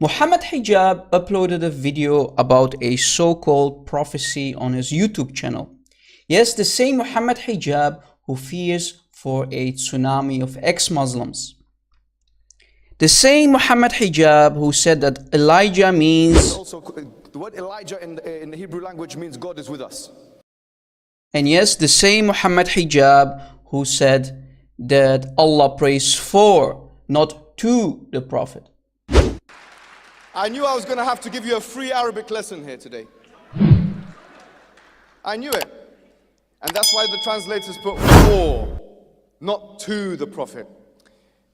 Muhammad Hijab uploaded a video about a so-called prophecy on his YouTube channel. Yes, the same Muhammad Hijab who fears for a tsunami of ex-Muslims. The same Muhammad Hijab who said that Elijah means... Also, the word Elijah in the Hebrew language means God is with us. And yes, the same Muhammad Hijab who said that Allah prays for, not to the Prophet. I knew I was going to have to give you a free Arabic lesson here today. I knew it. And that's why the translators put for, not to the Prophet.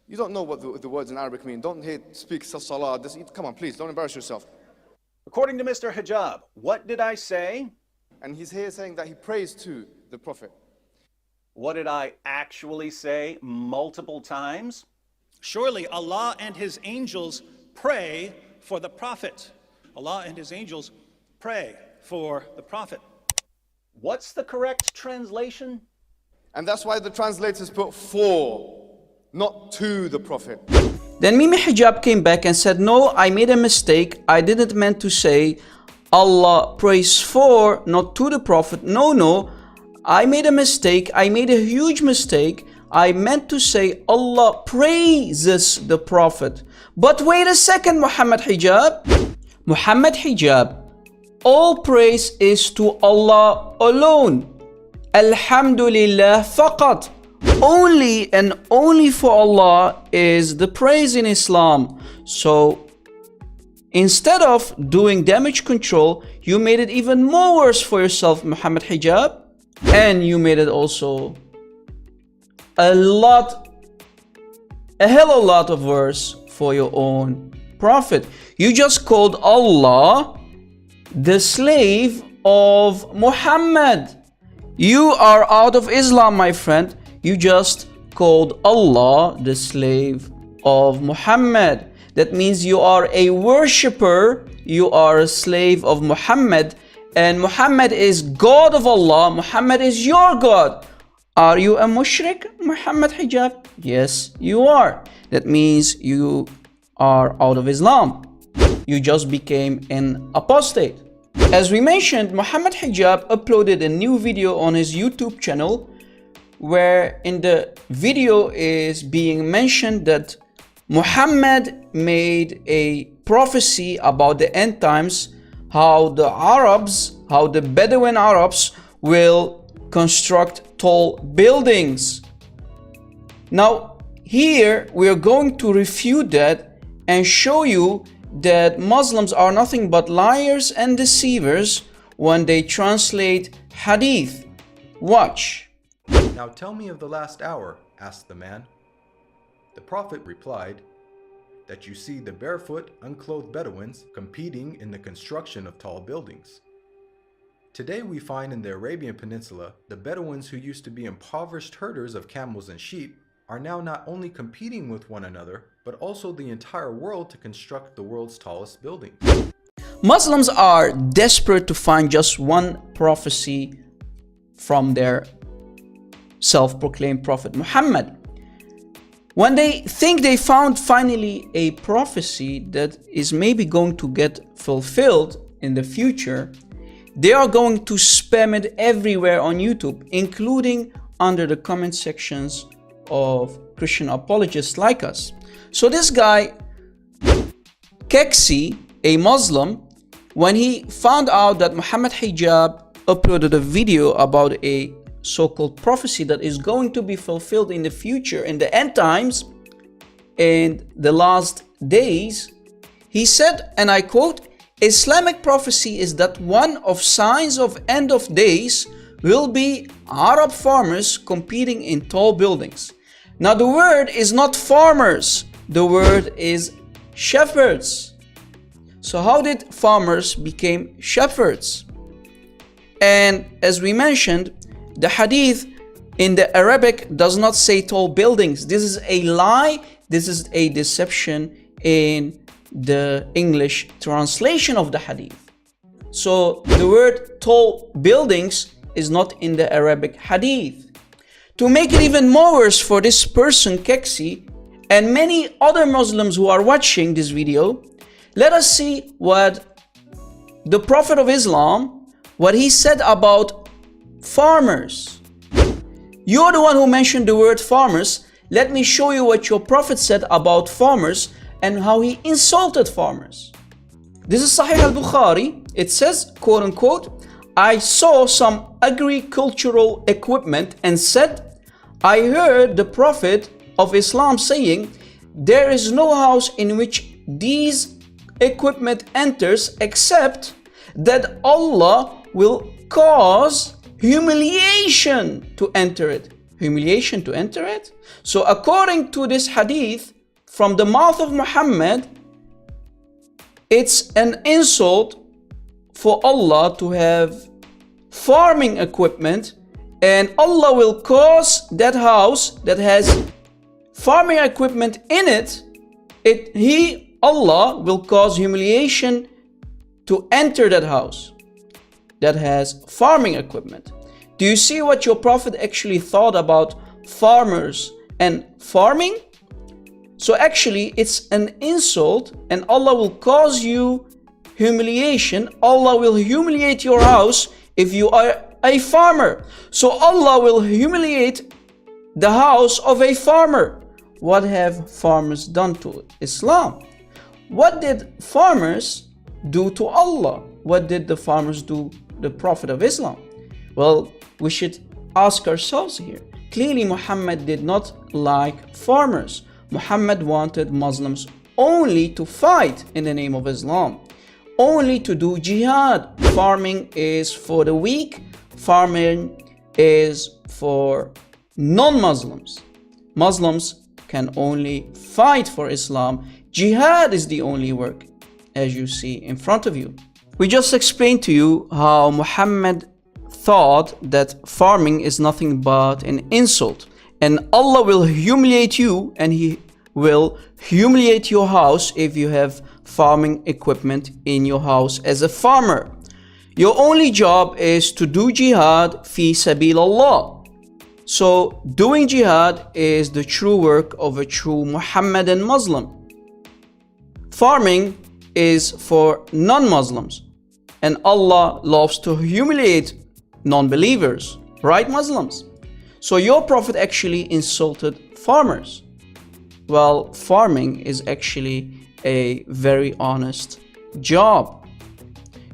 You don't know what the words in Arabic mean. Don't speak salah. Come on, please, don't embarrass yourself. According to Mr. Hijab, what did I say? And he's here saying that he prays to the Prophet. What did I actually say multiple times? Surely Allah and His angels pray for the Prophet. Allah and His angels pray for the Prophet. What's the correct translation? And that's why the translators put for, not to the Prophet. Then Mimi Hijab came back and said, no, I made a mistake. I didn't meant to say Allah prays for, not to the Prophet. No, I made a mistake. I made a huge mistake. I meant to say Allah praises the Prophet. But wait a second, Muhammad Hijab. Muhammad Hijab, all praise is to Allah alone. Alhamdulillah faqat. Only and only for Allah is the praise in Islam. So instead of doing damage control, you made it even more worse for yourself, Muhammad Hijab. And you made it also a hell of a lot of worse for your own Prophet. You just called Allah the slave of Muhammad. You are out of Islam, my friend. You just called Allah the slave of Muhammad. That means you are a worshipper. You are a slave of Muhammad. And Muhammad is God of Allah. Muhammad is your God. Are you a mushrik, Muhammad Hijab? Yes, you are. That means you are out of Islam. You just became an apostate. As we mentioned, Muhammad Hijab uploaded a new video on his YouTube channel, where in the video is being mentioned that Muhammad made a prophecy about the end times, how the Bedouin Arabs will construct tall buildings. Now, here we are going to refute that and show you that Muslims are nothing but liars and deceivers when they translate hadith. Watch. Now tell me of the last hour, asked the man. The Prophet replied, that you see the barefoot, unclothed Bedouins competing in the construction of tall buildings. Today we find in the Arabian Peninsula, the Bedouins who used to be impoverished herders of camels and sheep are now not only competing with one another, but also the entire world to construct the world's tallest buildings. Muslims are desperate to find just one prophecy from their self-proclaimed Prophet Muhammad. When they think they found finally a prophecy that is maybe going to get fulfilled in the future, they are going to spam it everywhere on YouTube, including under the comment sections of Christian apologists like us. So this guy, Keksi, a Muslim, when he found out that Muhammad Hijab uploaded a video about a so-called prophecy that is going to be fulfilled in the future, in the end times, in the last days, he said, and I quote, Islamic prophecy is that one of signs of end of days will be Arab farmers competing in tall buildings. Now the word is not farmers, the word is shepherds. So how did farmers become shepherds? And as we mentioned, the hadith in the Arabic does not say tall buildings. This is a lie. This is a deception in the English translation of the hadith. So the word tall buildings is not in the Arabic hadith. To make it even more worse for this person, Keksi, and many other Muslims who are watching this video, Let us see what the Prophet of Islam, what he said about farmers. You're the one who mentioned the word farmers. Let me show you what your Prophet said about farmers and how he insulted farmers. This is Sahih al-Bukhari. It says, quote unquote, I saw some agricultural equipment and said, I heard the Prophet of Islam saying, there is no house in which these equipment enters except that Allah will cause humiliation to enter it. Humiliation to enter it? So according to this hadith from the mouth of Muhammad, it's an insult for Allah to have farming equipment, and Allah will cause that house that has farming equipment in it, Allah will cause humiliation to enter that house that has farming equipment. Do you see what your Prophet actually thought about farmers and farming? So actually it's an insult, and Allah will cause you humiliation. Allah will humiliate your house if you are a farmer. So Allah will humiliate the house of a farmer. What have farmers done to Islam? What did farmers do to Allah? What did the farmers do the Prophet of Islam? Well, we should ask ourselves here. Clearly Muhammad did not like farmers. Muhammad wanted Muslims only to fight in the name of Islam, only to do jihad. Farming is for the weak. Farming is for non-Muslims. Muslims can only fight for Islam. Jihad is the only work, as you see in front of you. We just explained to you how Muhammad thought that farming is nothing but an insult, and Allah will humiliate you, and He will humiliate your house if you have farming equipment in your house as a farmer. Your only job is to do jihad fi sabilillah. So doing jihad is the true work of a true Muhammadan Muslim. Farming is for non-Muslims, and Allah loves to humiliate non-believers, right, Muslims? So your Prophet actually insulted farmers. Well, farming is actually a very honest job.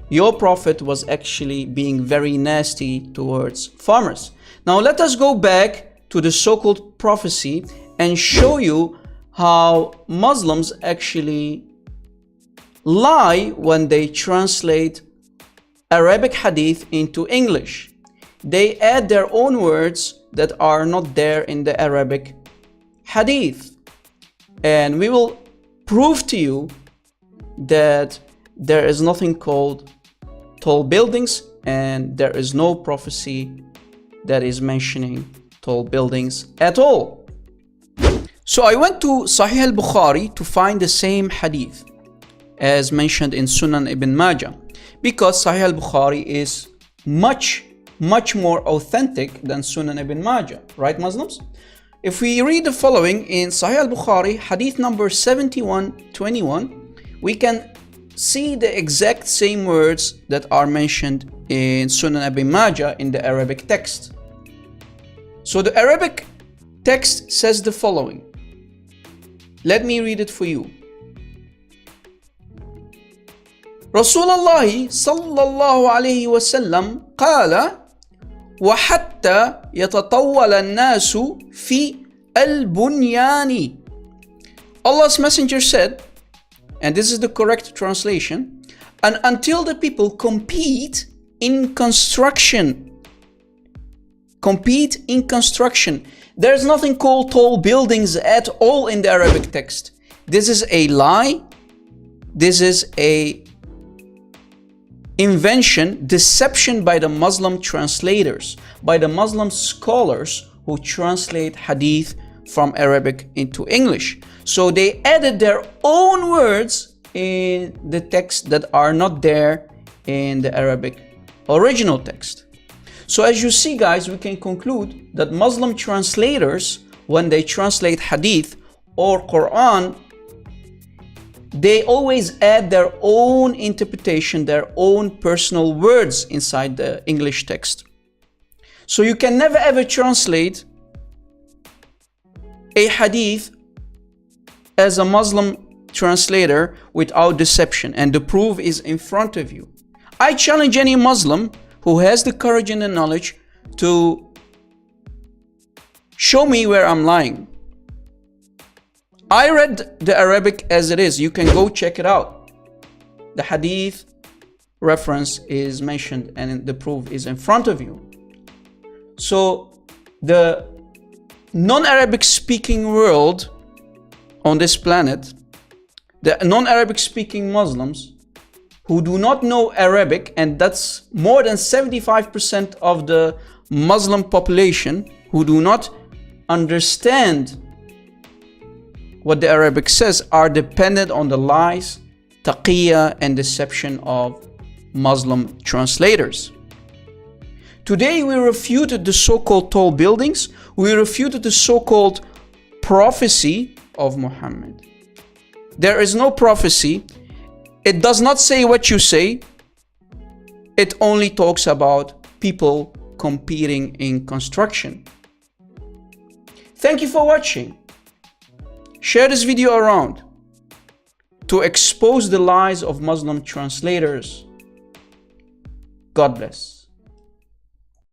Your Prophet was actually being very nasty towards farmers. Now let us go back to the so-called prophecy and show you how Muslims actually lie when they translate Arabic hadith into English. They add their own words that are not there in the Arabic hadith. And we will prove to you that there is nothing called tall buildings, and there is no prophecy that is mentioning tall buildings at all. So I went to Sahih al-Bukhari to find the same hadith as mentioned in Sunan Ibn Majah, because Sahih al-Bukhari is much more authentic than Sunan Ibn Majah, right, Muslims? If we read the following in Sahih al-Bukhari, hadith number 7121, we can see the exact same words that are mentioned in Sunan Ibn Majah in the Arabic text. So the Arabic text says the following. Let me read it for you. Rasulullah sallallahu alayhi wa sallam قال وحتى يتطول الناس في البنيان. Allah's messenger said, and this is the correct translation, and until the people compete in construction. Compete in construction. There's nothing called tall buildings at all in the Arabic text. This is a lie. This is a invention, deception by the Muslim translators, by the Muslim scholars who translate hadith from Arabic into English. So they added their own words in the text that are not there in the Arabic original text. So as you see, guys, we can conclude that Muslim translators, when they translate hadith or Quran, they always add their own interpretation, their own personal words inside the English text. So you can never ever translate a hadith as a Muslim translator without deception, and the proof is in front of you. I challenge any Muslim who has the courage and the knowledge to show me where I'm lying. I read the Arabic as it is. You can go check it out. The hadith reference is mentioned and the proof is in front of you. So the non-Arabic speaking world on this planet, the non-Arabic speaking Muslims who do not know Arabic, and that's more than 75% of the Muslim population who do not understand what the Arabic says, are dependent on the lies, taqiyya, and deception of Muslim translators. Today we refuted the so-called tall buildings, we refuted the so-called prophecy of Muhammad. There is no prophecy. It does not say what you say. It only talks about people competing in construction. Thank you for watching. Share this video around to expose the lies of Muslim translators. God bless.